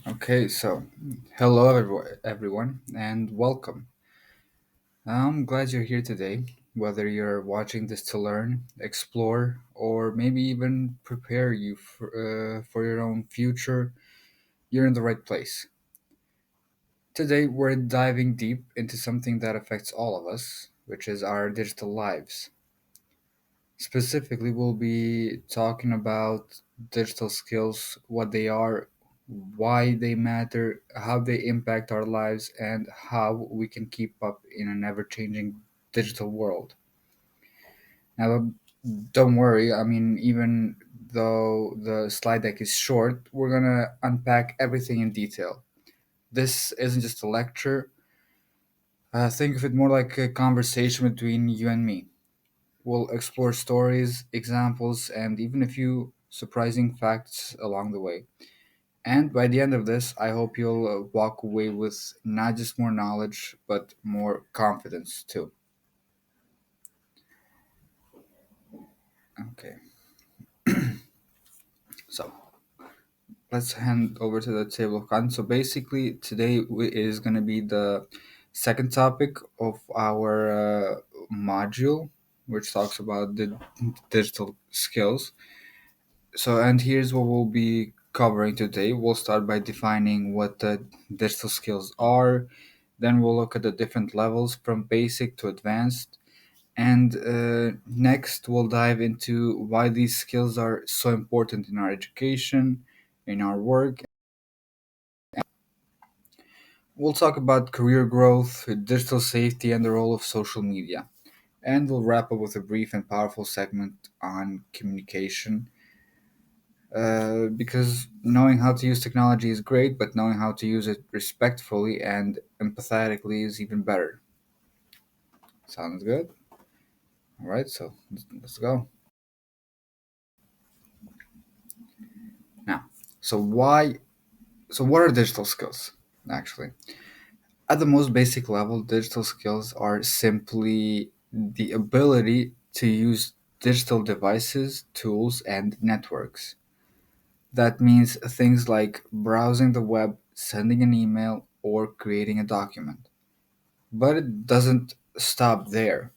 Okay, so hello everyone and welcome. I'm glad you're here today. Whether you're watching this to learn, explore, or maybe even prepare you for your own future, you're in the right place. Today, we're diving deep into something that affects all of us, which is our digital lives. Specifically, we'll be talking about digital skills, what they are, why they matter, how they impact our lives, and how we can keep up in an ever changing digital world. Now, don't worry, I mean, even though the slide deck is short, we're gonna unpack everything in detail. This isn't just a lecture, think of it more like a conversation between you and me. We'll explore stories, examples, and even a few surprising facts along the way. And by the end of this, I hope you'll walk away with not just more knowledge, but more confidence too. Okay, so let's hand over to the table of contents. So basically, today is going to be the second topic of our module, which talks about the digital skills. So, and here's what we'll be covering today. We'll start by defining what the digital skills are. Then we'll look at the different levels from basic to advanced. And next, we'll dive into why these skills are so important in our education, in our work. We'll talk about career growth, digital safety, and the role of social media. And we'll wrap up with a brief and powerful segment on communication because knowing how to use technology is great, but knowing how to use it respectfully and empathetically is even better. Sounds good? All right, so let's go. Now, so why? So what are digital skills? Actually, at the most basic level, digital skills are simply the ability to use digital devices, tools, and networks. That means things like browsing the web, sending an email, or creating a document. But it doesn't stop there.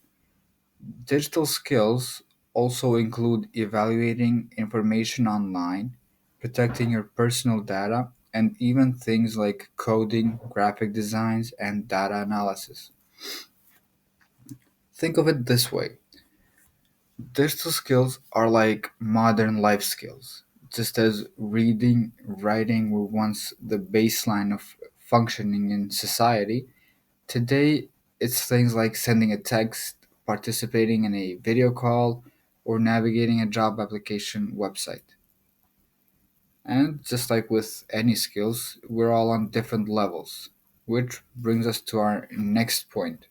Digital skills also include evaluating information online, protecting your personal data, and even things like coding, graphic designs, and data analysis. Think of it this way: digital skills are like modern life skills. Just as reading, writing were once the baseline of functioning in society, today, it's things like sending a text, participating in a video call, or navigating a job application website. And just like with any skills, we're all on different levels, which brings us to our next point.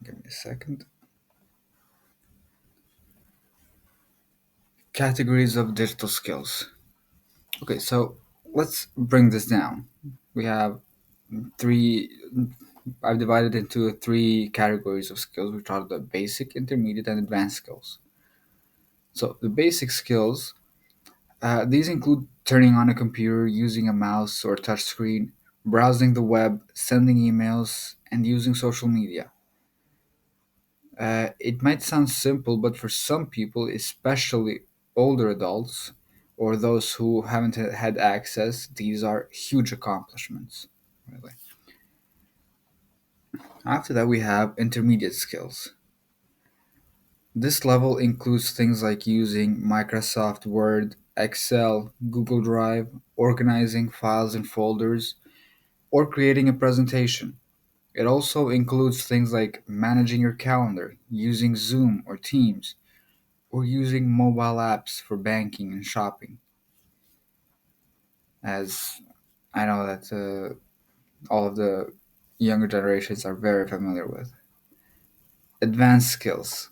Give me a second. Categories of digital skills. Okay, so let's bring this down. We have three, I've divided into three categories of skills, which are the basic, intermediate, and advanced skills. So the basic skills, these include turning on a computer, using a mouse or touch screen, browsing the web, sending emails, and using social media. It might sound simple, but for some people, especially older adults or those who haven't had access, these are huge accomplishments. Really. After that, we have intermediate skills. This level includes things like using Microsoft Word, Excel, Google Drive, organizing files and folders, or creating a presentation. It also includes things like managing your calendar, using Zoom or Teams, or using mobile apps for banking and shopping, as I know that all of the younger generations are very familiar with. Advanced skills.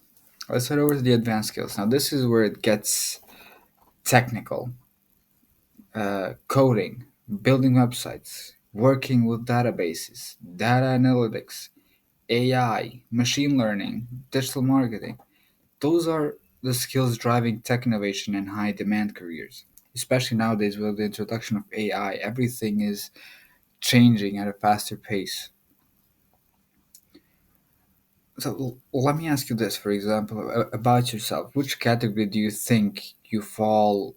Let's head over to the advanced skills. Now, this is where it gets technical. Coding, building websites, working with databases, data analytics, AI, machine learning, digital marketing. Those are the skills driving tech innovation and high demand careers. especially nowadays with the introduction of AI. Everything is changing at a faster pace. So let me ask you this, for example, about yourself. Which category do you think you fall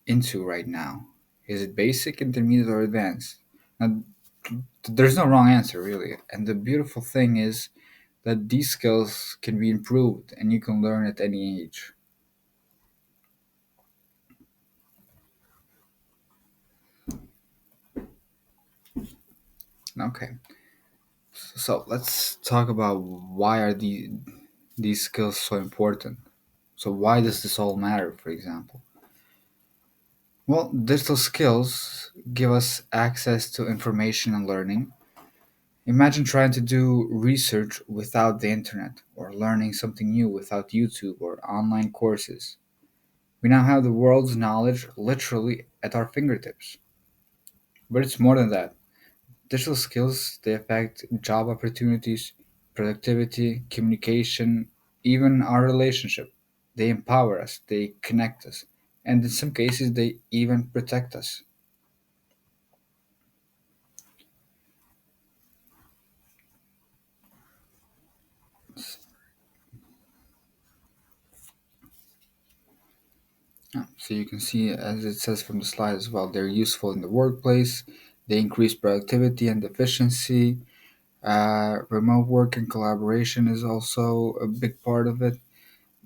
into right now? Is it basic, intermediate, or advanced? Now, there's no wrong answer, really. And the beautiful thing is that these skills can be improved and you can learn at any age. Okay, so let's talk about why are these skills so important. So why does this all matter, for example? Well, digital skills give us access to information and learning. Imagine trying to do research without the internet, or learning something new without YouTube or online courses. We now have the world's knowledge literally at our fingertips. But it's more than that. Digital skills, they affect job opportunities, productivity, communication, even our relationship. They empower us, they connect us, and in some cases, they even protect us. Yeah, so you can see, as it says from the slide as well, they're useful in the workplace, they increase productivity and efficiency. Remote work and collaboration is also a big part of it.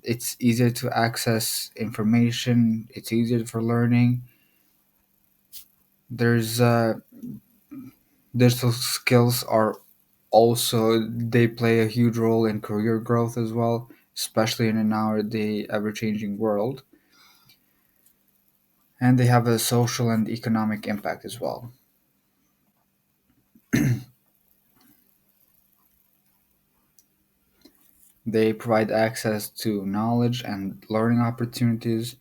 It's easier to access information, it's easier for learning. There's digital skills are also, they play a huge role in career growth as well, especially in an nowadays ever changing world, and they have a social and economic impact as well. They provide access to knowledge and learning opportunities,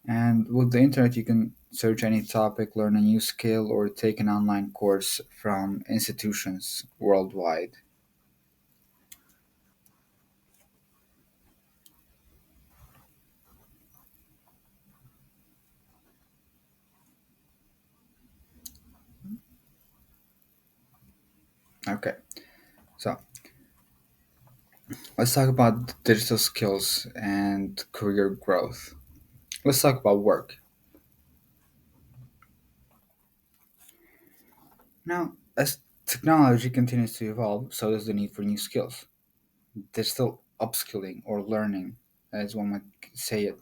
and with the internet you can search any topic, learn a new skill, or take an online course from institutions worldwide. Okay, so let's talk about digital skills and career growth. Let's talk about work. Now, as technology continues to evolve, so does the need for new skills. Digital upskilling or learning, as one might say it.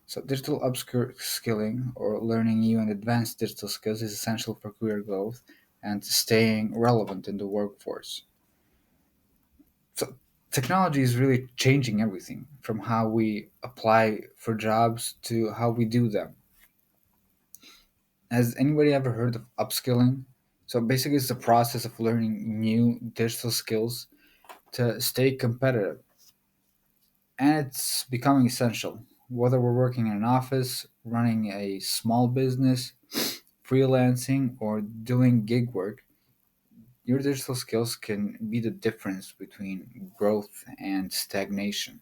So, digital upskilling or learning new and advanced digital skills is essential for career growth and staying relevant in the workforce. So, technology is really changing everything from how we apply for jobs to how we do them. Has anybody ever heard of upskilling? So, basically, it's the process of learning new digital skills to stay competitive, and it's becoming essential. Whether we're working in an office, running a small business, freelancing, or doing gig work, your digital skills can be the difference between growth and stagnation.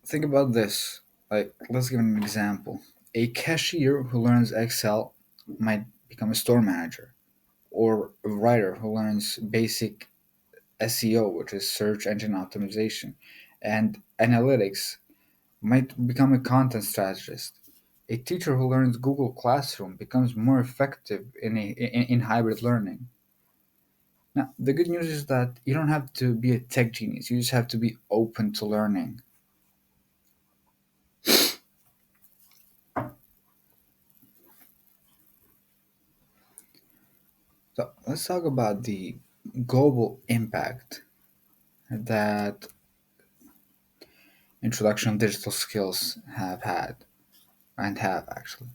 Think about this. Like, let's give an example. A cashier who learns Excel might become a store manager, or a writer who learns basic SEO, which is search engine optimization, and analytics might become a content strategist. A teacher who learns Google Classroom becomes more effective in hybrid learning. Now, the good news is that you don't have to be a tech genius, you just have to be open to learning. So, let's talk about the global impact that introduction of digital skills have had and have actually.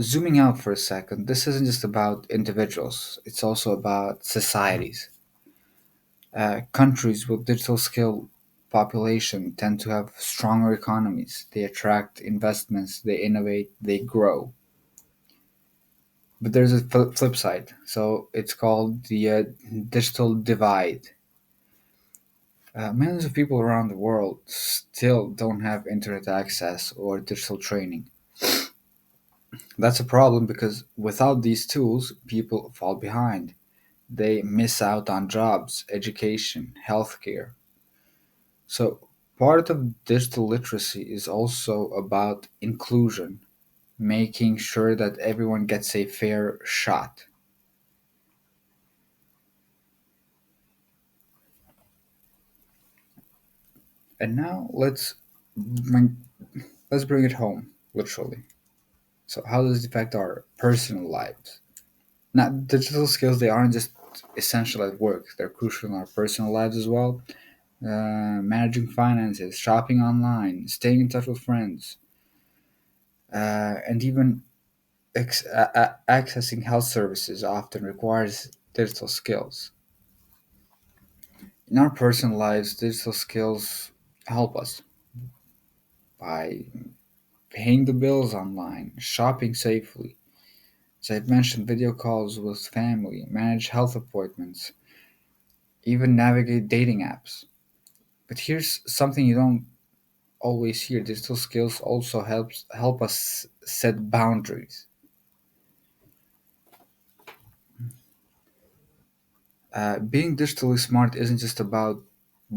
Zooming out for a second, this isn't just about individuals, it's also about societies. Countries with digital skill population tend to have stronger economies. They attract investments, they innovate, they grow. But there's a flip side. So it's called the digital divide. Millions of people around the world still don't have internet access or digital training. That's a problem because without these tools, people fall behind. They miss out on jobs, education, healthcare. So, part of digital literacy is also about inclusion, making sure that everyone gets a fair shot. And now let's bring it home, literally. So, how does it affect our personal lives? Now, digital skills, they aren't just essential at work, they're crucial in our personal lives as well. Managing finances, shopping online, staying in touch with friends, and even accessing health services often requires digital skills. In our personal lives, digital skills help us by paying the bills online, shopping safely. As I've mentioned, video calls with family, manage health appointments, even navigate dating apps. But here's something you don't always hear: digital skills also help us set boundaries. Being digitally smart isn't just about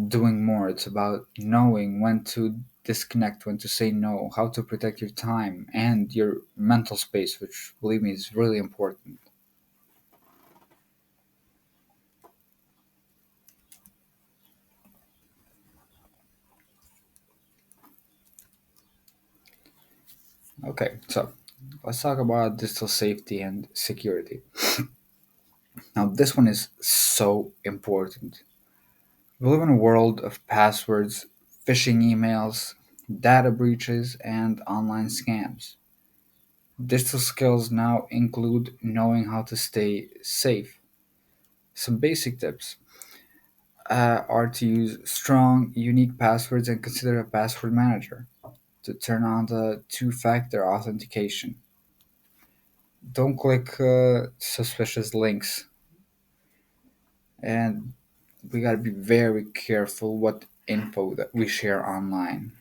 doing more, it's about knowing when to disconnect, when to say no, how to protect your time and your mental space, which, believe me, is really important. Okay, so let's talk about digital safety and security. Now, this one is so important. We live in a world of passwords, phishing emails, data breaches, and online scams. Digital skills now include knowing how to stay safe. Some basic tips are to use strong, unique passwords and consider a password manager. To turn on the two factor authentication. Don't click suspicious links. And we gotta be very careful what info that we share online.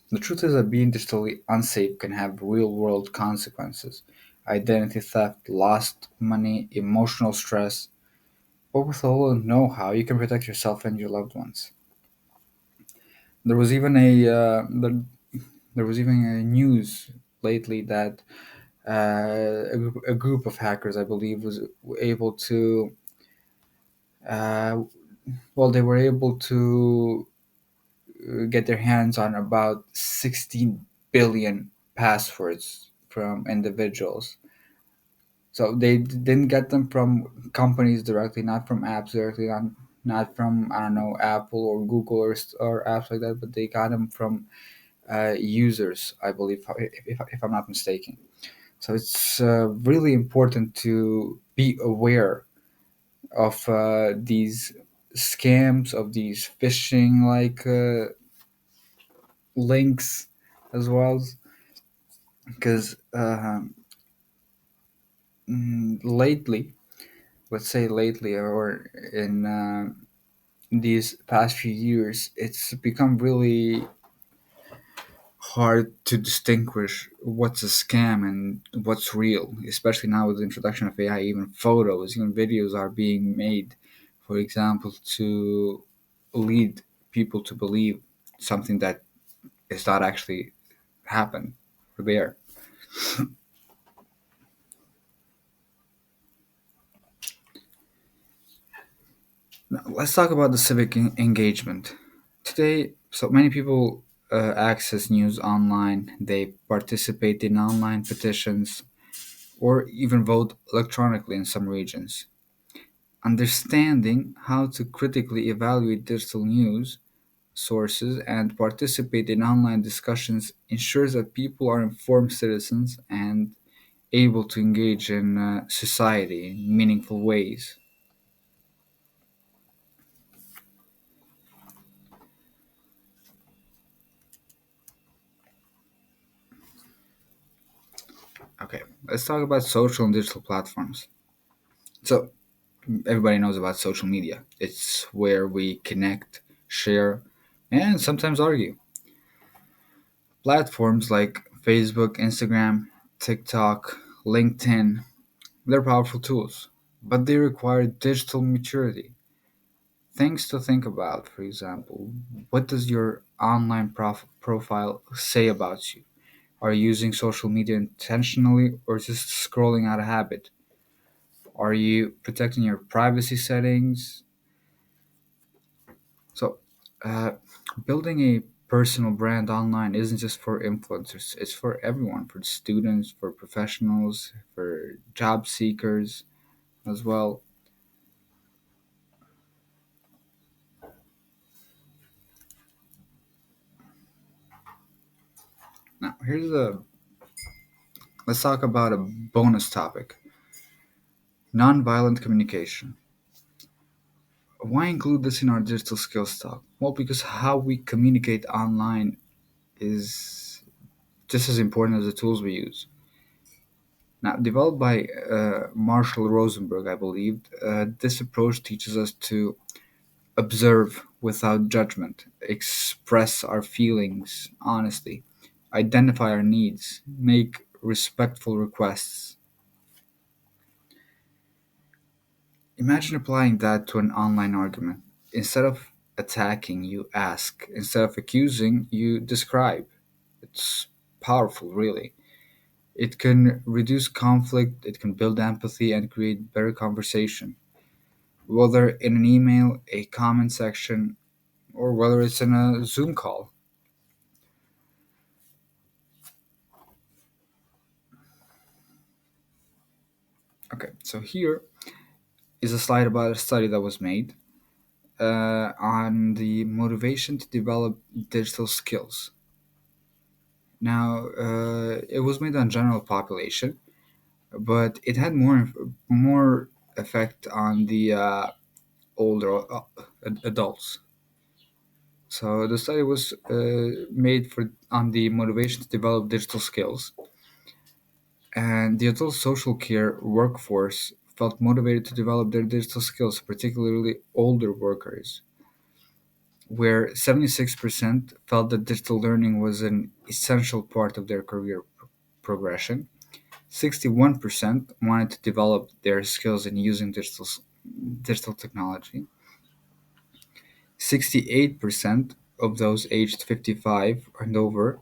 The truth is that being digitally unsafe can have real world consequences: identity theft, lost money, emotional stress. But with a little know how, you can protect yourself and your loved ones. There was even there was even a news lately that a group of hackers, I believe, was able to uh, they were able to get their hands on about 16 billion passwords from individuals. So they didn't get them from companies directly, not from apps directly, not from, I don't know, Apple or Google or apps like that, but they got them from users, I believe, if I'm not mistaken. So it's really important to be aware of these scams, of these phishing like links as well, because lately, let's say lately, or in these past few years, it's become really hard to distinguish what's a scam and what's real, especially now with the introduction of AI. Even photos, even videos are being made, for example, to lead people to believe something that is not actually happened or there. Now, let's talk about the civic engagement. Today, so many people access news online, they participate in online petitions, or even vote electronically in some regions. Understanding how to critically evaluate digital news sources and participate in online discussions ensures that people are informed citizens and able to engage in society in meaningful ways. Okay, let's talk about social and digital platforms. So, everybody knows about social media. It's where we connect, share, and sometimes argue. Platforms like Facebook, Instagram, TikTok, LinkedIn, they're powerful tools, but they require digital maturity. Things to think about, for example, what does your online profile say about you? Are you using social media intentionally or just scrolling out of habit? Are you protecting your privacy settings? So, uh, building a personal brand online isn't just for influencers, it's for everyone, for students, for professionals, for job seekers as well. Now, let's talk about a bonus topic: nonviolent communication. Why include this in our digital skills talk? Well, because how we communicate online is just as important as the tools we use. Now, developed by Marshall Rosenberg, I believe, this approach teaches us to observe without judgment, express our feelings honestly, identify our needs, make respectful requests. Imagine applying that to an online argument. Instead of attacking, you ask. Instead of accusing, you describe. It's powerful, really. It can reduce conflict, it can build empathy, and create better conversation. Whether in an email, a comment section, or whether it's in a Zoom call. Okay, so here is a slide about a study that was made on the motivation to develop digital skills. Now, it was made on general population, but it had more effect on the older adults. So the study was made for on the motivation to develop digital skills, and the adult social care workforce felt motivated to develop their digital skills, particularly older workers, where 76% felt that digital learning was an essential part of their career progression. 61% wanted to develop their skills in using digital technology. 68% of those aged 55 and over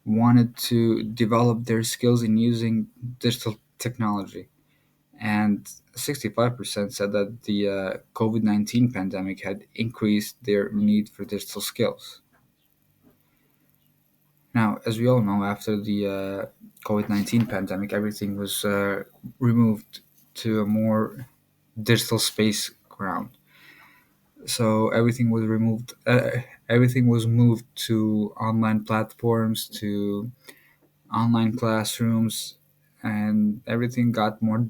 wanted to develop their skills in using digital technology. And 65% said that the COVID 19 pandemic had increased their need for digital skills. Now, as we all know, after the COVID 19 pandemic, everything was removed to a more digital space ground. So everything was moved to online platforms, to online classrooms, and everything got more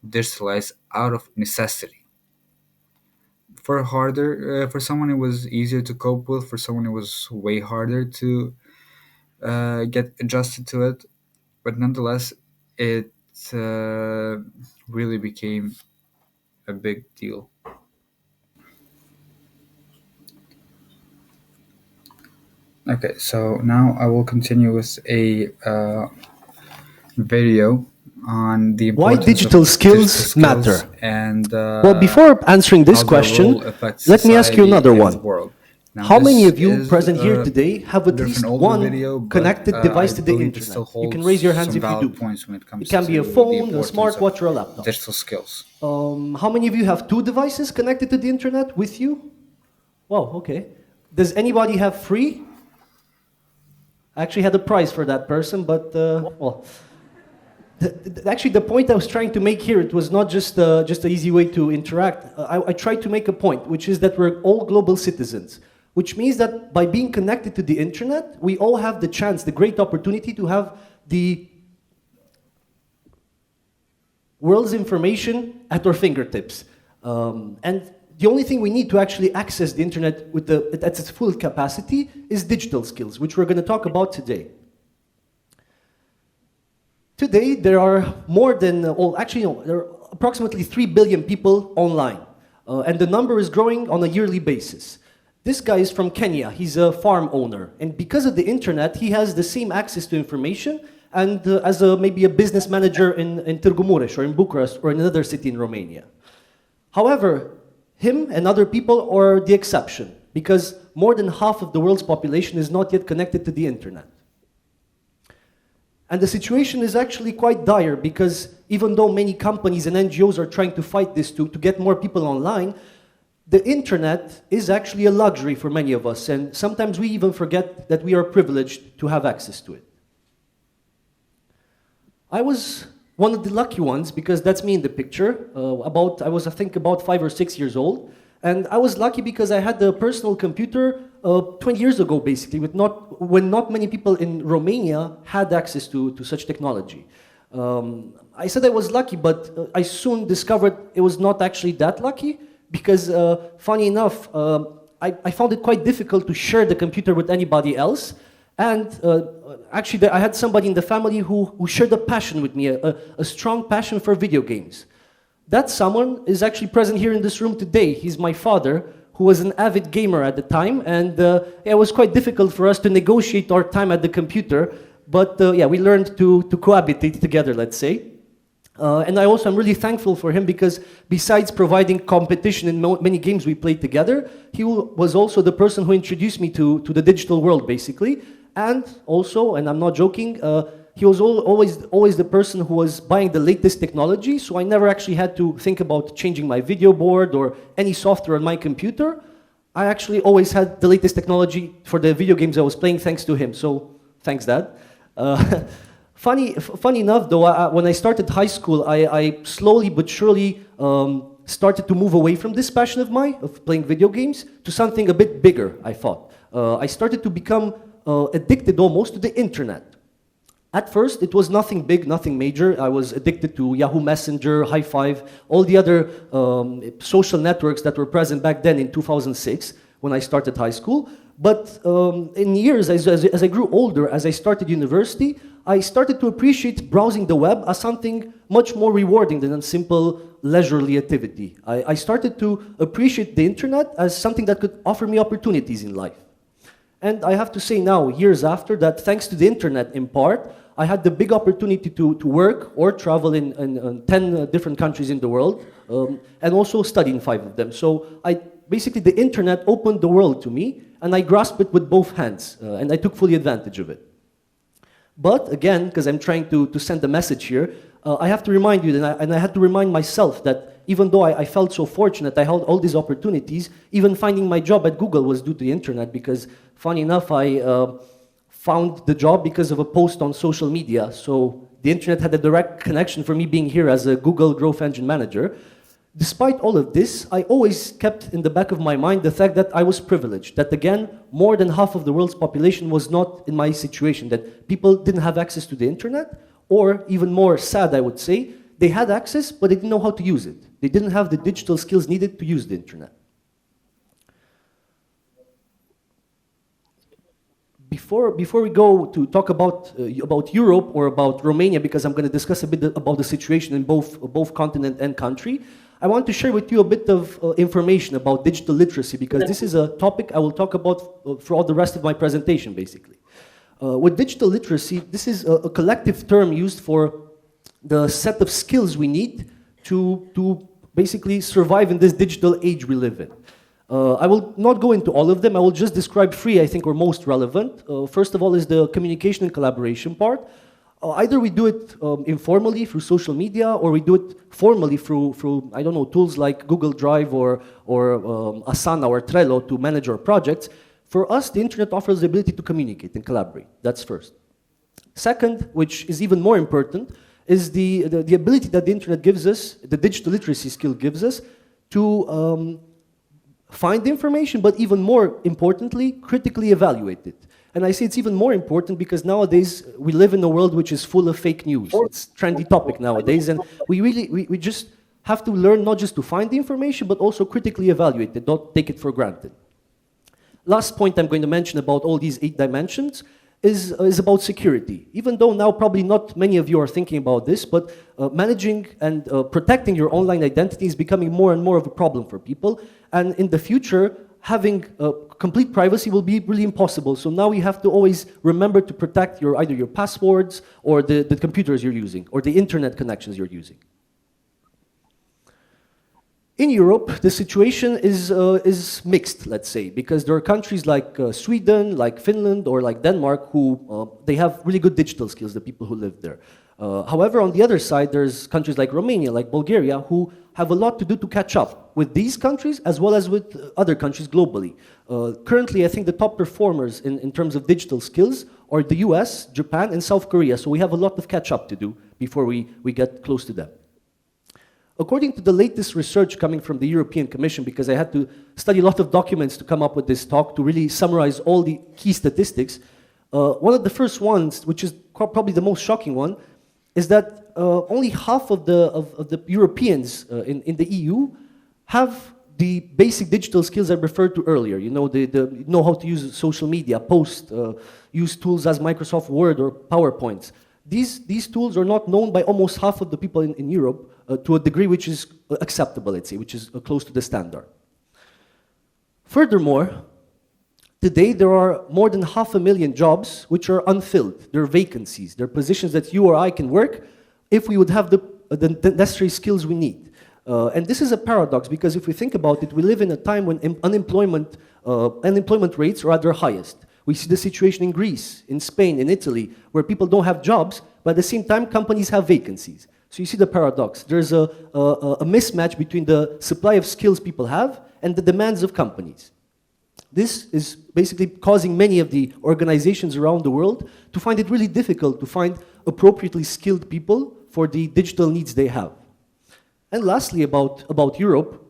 digitalized out of necessity. For someone it was easier to cope with. For someone it was way harder to get adjusted to it. But nonetheless, it really became a big deal. Okay, so now I will continue with a video on the Why importance of digital digital skills skills matter? and Well, before answering this how their role question, affects let me ask you society another and the one. world. Now, How many this of you is present here today have a at bit of an least older one video, but connected I device to the believe it internet? still You can holds raise your hands some if you valid do. points when it It comes can be a to the phone, a importance of smartwatch, or a laptop. digital skills. How many of you have two devices connected to the internet with you? Wow, okay. Does anybody have three? I actually had a prize for that person, but well, actually, the point I was trying to make here, it was not just an easy way to interact. I tried to make a point, which is that we're all global citizens, which means that by being connected to the internet, we all have the chance, the great opportunity to have the world's information at our fingertips. And the only thing we need to actually access the internet at its full capacity is digital skills, which we're going to talk about today. Today, there are more than, well, actually, no, there are approximately 3 billion people online. And the number is growing on a yearly basis. This guy is from Kenya. He's a farm owner. And because of the internet, he has the same access to information and as maybe a business manager in Târgu Mureș or in Bucharest or in another city in Romania. However, him and other people are the exception because more than half of the world's population is not yet connected to the internet. And the situation is actually quite dire because even though many companies and NGOs are trying to fight this to get more people online, the internet is actually a luxury for many of us, and sometimes we even forget that we are privileged to have access to it. I was one of the lucky ones because that's me in the picture. I was, I think, about 5 or 6 years old, and I was lucky because I had a personal computer 20 years ago, basically, when not many people in Romania had access to such technology. I said I was lucky, but I soon discovered it was not actually that lucky because, funny enough, I found it quite difficult to share the computer with anybody else. And actually, I had somebody in the family who shared a passion with me, a strong passion for video games. That someone is actually present here in this room today. He's my father, who was an avid gamer at the time, and it was quite difficult for us to negotiate our time at the computer, but yeah, we learned to cohabitate together, let's say. And I also am really thankful for him because besides providing competition in many games we played together, he was also the person who introduced me to the digital world, basically. And also, and I'm not joking, he was always the person who was buying the latest technology, so I never actually had to think about changing my video board or any software on my computer. I actually always had the latest technology for the video games I was playing thanks to him, so thanks, Dad. Funny enough, though, when I started high school, I slowly but surely started to move away from this passion of mine, of playing video games, to something a bit bigger, I thought. I started to become addicted almost to the internet. At first, it was nothing big, nothing major. I was addicted to Yahoo Messenger, High Five, all the other social networks that were present back then in 2006 when I started high school. But in years, as I grew older, as I started university, I started to appreciate browsing the web as something much more rewarding than a simple leisurely activity. I started to appreciate the internet as something that could offer me opportunities in life. And I have to say now, years after, that thanks to the internet in part, I had the big opportunity to work or travel in 10 different countries in the world, and also study in 5 of them. So basically the internet opened the world to me, and I grasped it with both hands, and I took fully advantage of it. But again, because I'm trying to send a message here, I have to remind you, and I had to remind myself that even though I felt so fortunate, I had all these opportunities, even finding my job at Google was due to the internet, because funny enough, I found the job because of a post on social media. So the internet had a direct connection for me being here as a Google Growth Engine Manager. Despite all of this, I always kept in the back of my mind the fact that I was privileged, that again, more than half of the world's population was not in my situation, that people didn't have access to the internet, or even more sad, I would say, they had access, but they didn't know how to use it. They didn't have the digital skills needed to use the internet. Before we go to talk about Europe or about Romania, because I'm going to discuss a bit about the situation in both continent and country, I want to share with you a bit of information about digital literacy, because this is a topic I will talk about throughout the rest of my presentation, basically. With digital literacy, this is a collective term used for the set of skills we need to basically survive in this digital age we live in. I will not go into all of them. I will just describe 3 I think are most relevant. First of all is the communication and collaboration part. Either we do it informally through social media, or we do it formally through I don't know, tools like Google Drive or Asana or Trello to manage our projects. For us, the internet offers the ability to communicate and collaborate. That's first. Second, which is even more important, is the ability that the internet gives us, the digital literacy skill gives us, to find information, but even more importantly, critically evaluate it. And I say it's even more important because nowadays we live in a world which is full of fake news. It's a trendy topic nowadays, and we just have to learn not just to find the information, but also critically evaluate it, don't take it for granted. Last point I'm going to mention about all these 8 dimensions is about security. Even though now probably not many of you are thinking about this, but managing and protecting your online identity is becoming more and more of a problem for people. And in the future, having complete privacy will be really impossible. So now you have to always remember to protect either your passwords or the computers you're using or the internet connections you're using. In Europe, the situation is mixed, let's say, because there are countries like Sweden, like Finland, or like Denmark who they have really good digital skills, the people who live there. However, on the other side, there's countries like Romania, like Bulgaria, who have a lot to do to catch up with these countries as well as with other countries globally. Currently, I think the top performers in terms of digital skills are the US, Japan, and South Korea, so we have a lot of catch up to do before we get close to them. According to the latest research coming from the European Commission, because I had to study a lot of documents to come up with this talk to really summarize all the key statistics, one of the first ones, which is probably the most shocking one, is that only half of the Europeans in the EU have the basic digital skills I referred to earlier. You know, know how to use social media, post, use tools as Microsoft Word or PowerPoints. These tools are not known by almost half of the people in Europe to a degree which is acceptable, let's say, which is close to the standard. Furthermore, today there are more than 500,000 jobs which are unfilled. They're vacancies. They're positions that you or I can work if we would have the necessary skills we need. And this is a paradox because if we think about it, we live in a time when unemployment rates are at their highest. We see the situation in Greece, in Spain, in Italy, where people don't have jobs, but at the same time, companies have vacancies. So you see the paradox. There's a mismatch between the supply of skills people have and the demands of companies. This is basically causing many of the organizations around the world to find it really difficult to find appropriately skilled people for the digital needs they have. And lastly, about Europe,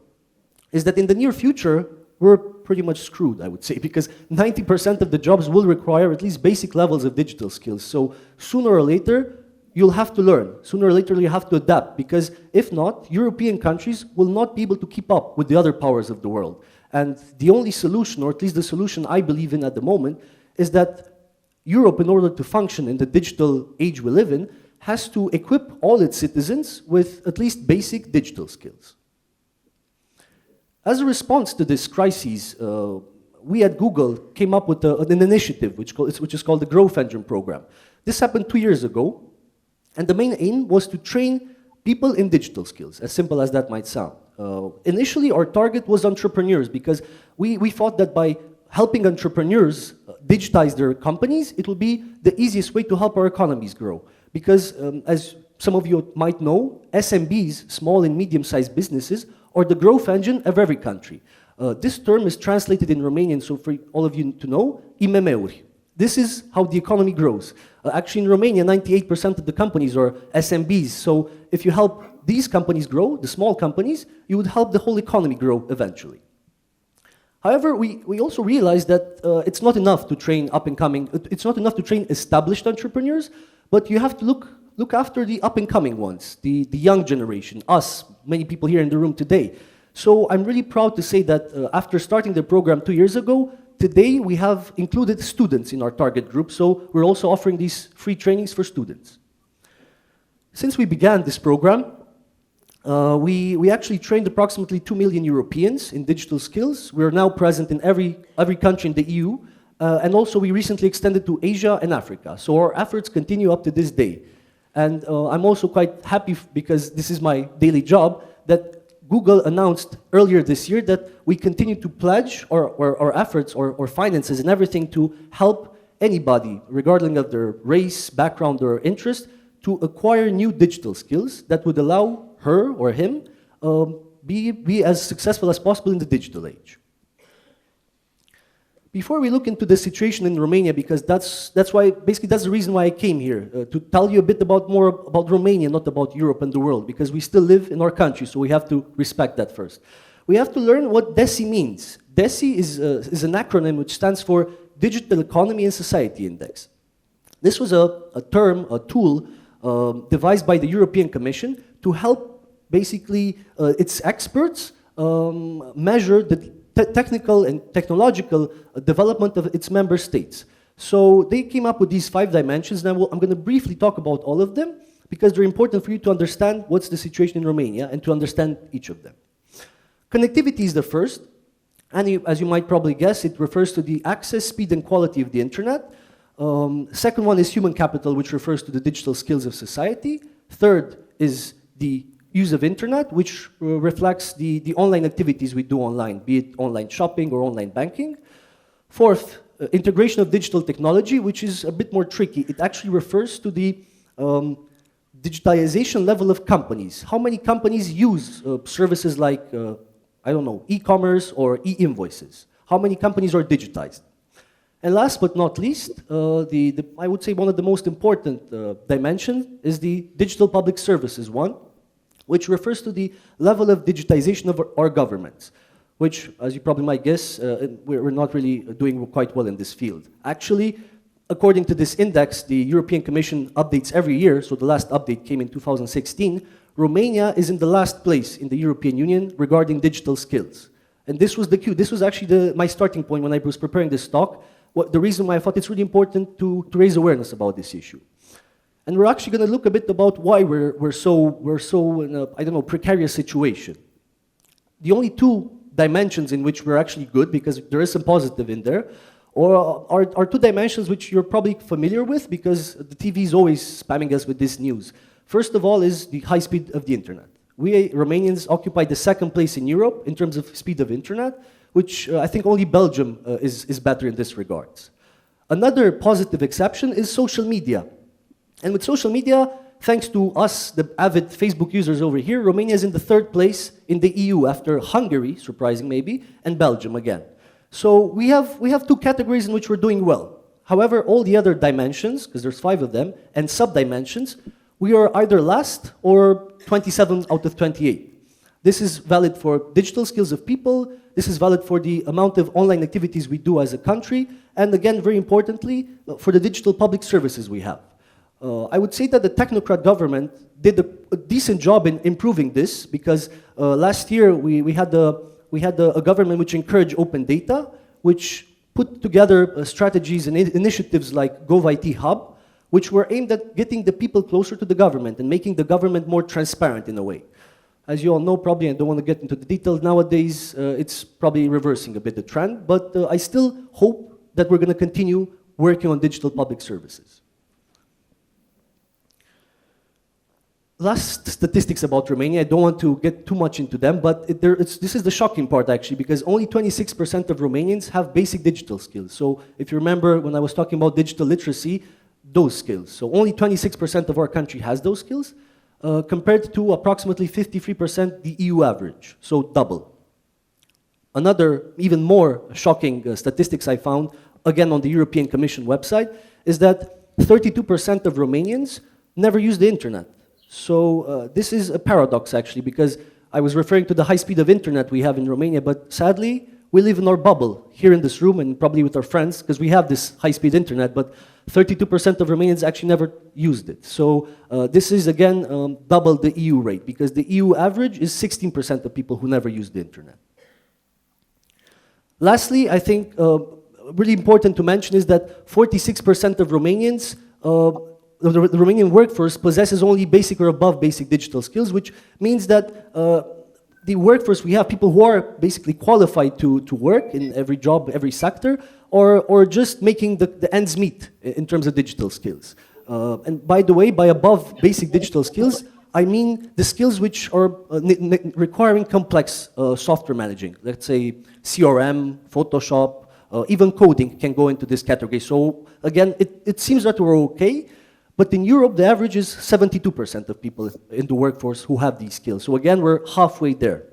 is that in the near future, we're pretty much screwed, I would say, because 90% of the jobs will require at least basic levels of digital skills. So sooner or later, you'll have to learn. Sooner or later, you have to adapt, because if not, European countries will not be able to keep up with the other powers of the world. And the only solution, or at least the solution I believe in at the moment, is that Europe, in order to function in the digital age we live in, has to equip all its citizens with at least basic digital skills. As a response to this crisis, we at Google came up with an initiative which is called the Growth Engine Program. This happened 2 years ago, and the main aim was to train people in digital skills, as simple as that might sound. Initially, our target was entrepreneurs, because we thought that by helping entrepreneurs digitize their companies, it will be the easiest way to help our economies grow. Because, as some of you might know, SMBs, small and medium-sized businesses, are the growth engine of every country. This term is translated in Romanian, so for all of you to know, IMM-uri. This is how the economy grows. Actually, in Romania, 98% of the companies are SMBs. So if you help these companies grow, the small companies, you would help the whole economy grow eventually. However, we also realized that it's not enough to train up-and-coming, it's not enough to train established entrepreneurs, but you have to look after the up-and-coming ones, the young generation, us, many people here in the room today. So I'm really proud to say that after starting the program 2 years ago, today we have included students in our target group, so we're also offering these free trainings for students. Since we began this program, we actually trained approximately 2 million Europeans in digital skills. We're now present in every country in the EU, and also we recently extended to Asia and Africa. So our efforts continue up to this day. And I'm also quite happy because this is my daily job that Google announced earlier this year that we continue to pledge our efforts or finances and everything to help anybody, regardless of their race, background, or interest, to acquire new digital skills that would allow her or him be as successful as possible in the digital age. Before we look into the situation in Romania, because that's the reason why I came here, to tell you a bit more about Romania, not about Europe and the world, because we still live in our country, so we have to respect that first. We have to learn what DESI means. DESI is an acronym which stands for Digital Economy and Society Index. This was a tool devised by the European Commission to help basically its experts measure the technical and technological development of its member states. So they came up with these 5 dimensions, and I'm going to briefly talk about all of them because they're important for you to understand what's the situation in Romania and to understand each of them. Connectivity is the first, and as you might probably guess, it refers to the access, speed, and quality of the internet. Second one is human capital, which refers to the digital skills of society. Third is the use of internet, which reflects the online activities we do online, be it online shopping or online banking. Fourth, integration of digital technology, which is a bit more tricky. It actually refers to the digitalization level of companies. How many companies use services like, I don't know, e-commerce or e-invoices? How many companies are digitized? And last but not least, I would say one of the most important dimensions is the digital public services one, which refers to the level of digitization of our governments, which, as you probably might guess, we're not really doing quite well in this field. Actually, according to this index, the European Commission updates every year, so the last update came in 2016, Romania is in the last place in the European Union regarding digital skills. And this was the cue. This was actually my starting point when I was preparing this talk. The reason why I thought it's really important to raise awareness about this issue. And we're actually going to look a bit about why we're so in a, I don't know, precarious situation. The only 2 dimensions in which we're actually good, because there is some positive in there, are 2 dimensions which you're probably familiar with because the TV is always spamming us with this news. First of all is the high speed of the internet. We Romanians occupy the 2nd place in Europe in terms of speed of internet, which I think only Belgium is better in this regards. Another positive exception is social media. And with social media, thanks to us, the avid Facebook users over here, Romania is in the 3rd place in the EU after Hungary, surprising maybe, and Belgium again. So we have 2 categories in which we're doing well. However, all the other dimensions, because there's 5 of them, and sub-dimensions, we are either last or 27 out of 28. This is valid for digital skills of people, this is valid for the amount of online activities we do as a country, and again, very importantly, for the digital public services we have. I would say that the technocrat government did a decent job in improving this because last year we had a government which encouraged open data, which put together strategies and initiatives like GovIT Hub, which were aimed at getting the people closer to the government and making the government more transparent in a way. As you all know, probably, I don't want to get into the details nowadays, it's probably reversing a bit the trend, but I still hope that we're going to continue working on digital public services. Last statistics about Romania, I don't want to get too much into them, but this is the shocking part actually, because only 26% of Romanians have basic digital skills. So if you remember when I was talking about digital literacy, those skills. So only 26% of our country has those skills, compared to approximately 53% the EU average, so double. Another even more shocking statistics I found, again on the European Commission website, is that 32% of Romanians never use the internet. So this is a paradox actually, because I was referring to the high speed of internet we have in Romania, but sadly we live in our bubble here in this room and probably with our friends because we have this high speed internet, but 32% of Romanians actually never used it. So this is again double the EU rate, because the EU average is 16% of people who never use the internet. Lastly, I think really important to mention is that 46% of Romanians the Romanian workforce possesses only basic or above basic digital skills, which means that the workforce we have, people who are basically qualified to work in every job, every sector, or just making the ends meet in terms of digital skills. And by the way, by above basic digital skills, I mean the skills which are requiring complex software managing. Let's say CRM, Photoshop, even coding can go into this category. So again, it seems that we're okay. But in Europe, the average is 72% of people in the workforce who have these skills. So again, we're halfway there.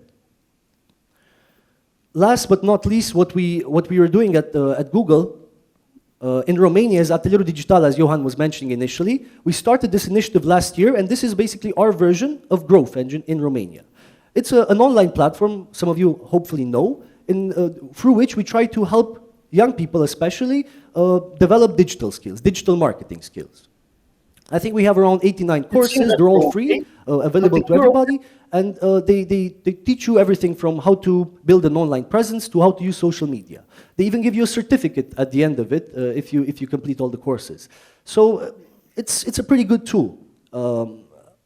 Last but not least, what we are doing at Google in Romania is Atelierul Digital, as Johan was mentioning initially. We started this initiative last year, and this is basically our version of Growth Engine in Romania. It's an online platform, some of you hopefully know, through which we try to help young people especially develop digital skills, digital marketing skills. I think we have around 89 It seems courses. that They're all they're free, okay, but available the to Euro. everybody. And they teach you everything from how to build an online presence to how to use social media. They even give you a certificate at the end of it if you complete all the courses. So it's a pretty good tool.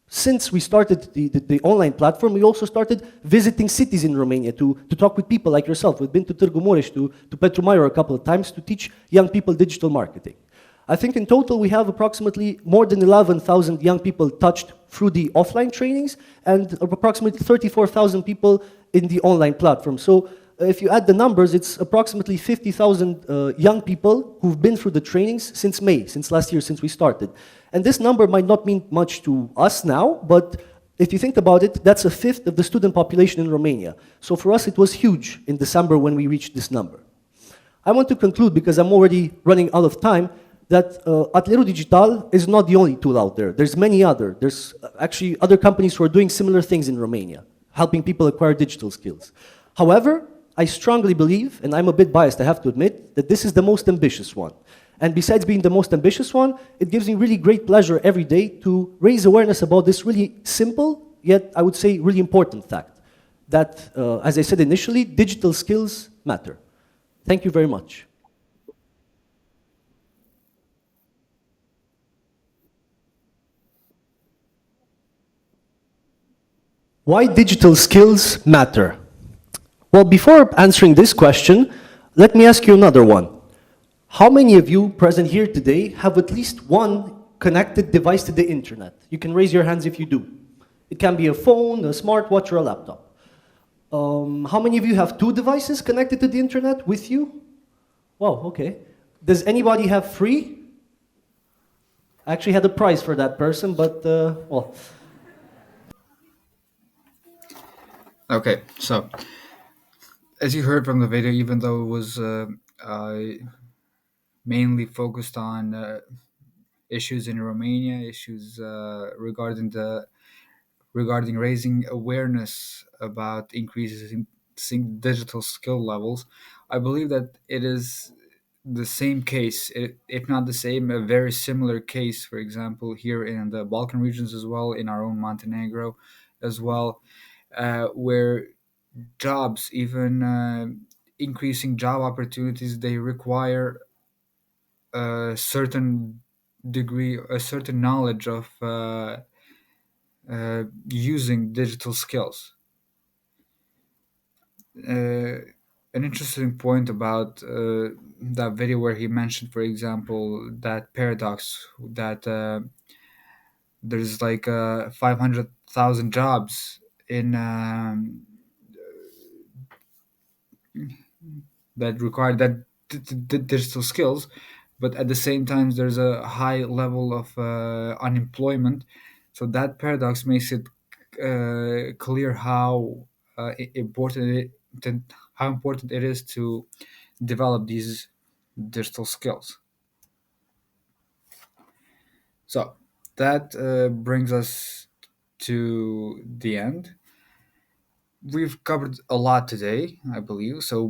Since we started the online platform, we also started visiting cities in Romania to talk with people like yourself. We've been to Târgu Mureș, to Petru Maior a couple of times to teach young people digital marketing. I think in total we have approximately more than 11,000 young people touched through the offline trainings and approximately 34,000 people in the online platform. So if you add the numbers, it's approximately 50,000 young people who've been through the trainings since May, since last year, since we started. And this number might not mean much to us now, but if you think about it, that's a fifth of the student population in Romania. So for us, it was huge in December when we reached this number. I want to conclude, because I'm already running out of time, that Atelier Digital is not the only tool out there. There's many other. There's actually other companies who are doing similar things in Romania, helping people acquire digital skills. However, I strongly believe, and I'm a bit biased, I have to admit, that this is the most ambitious one. And besides being the most ambitious one, it gives me really great pleasure every day to raise awareness about this really simple, yet I would say really important fact, that, as I said initially, digital skills matter. Thank you very much. Why digital skills matter? Well, before answering this question, let me ask you another one. How many of you present here today have at least one connected device to the internet? You can raise your hands if you do. It can be a phone, a smartwatch, or a laptop. How many of you have two devices connected to the internet with you? Wow, okay. Does anybody have three? I actually had a prize for that person, but, well, Okay, so as you heard from the video, even though it was uh, mainly focused on issues in Romania, issues regarding raising awareness about increases in digital skill levels, I believe that it is the same case, if not the same, a very similar case, for example, here in the Balkan regions as well, in our own Montenegro as well, where jobs, even increasing job opportunities, they require a certain degree, a certain knowledge of using digital skills. uh, an interesting point about that video where he mentioned, for example, that paradox that there's like 500,000 jobs in that require that digital skills, but at the same time there's a high level of unemployment. So that paradox makes it clear how important how important it is to develop these digital skills. So that brings us to the end. We've covered a lot today, I believe. So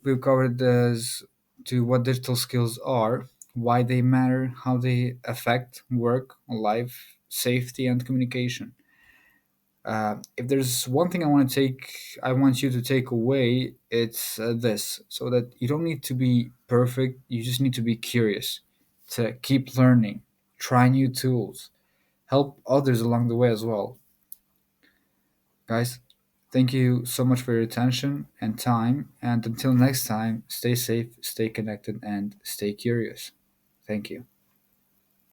we've covered as to what digital skills are, why they matter, how they affect work, life, safety, and communication. If there's one thing I want you to take away, it's this: so that you don't need to be perfect. You just need to be curious, to keep learning, try new tools, help others along the way as well. Guys, thank you so much for your attention and time. And until next time, stay safe, stay connected, and stay curious. Thank you.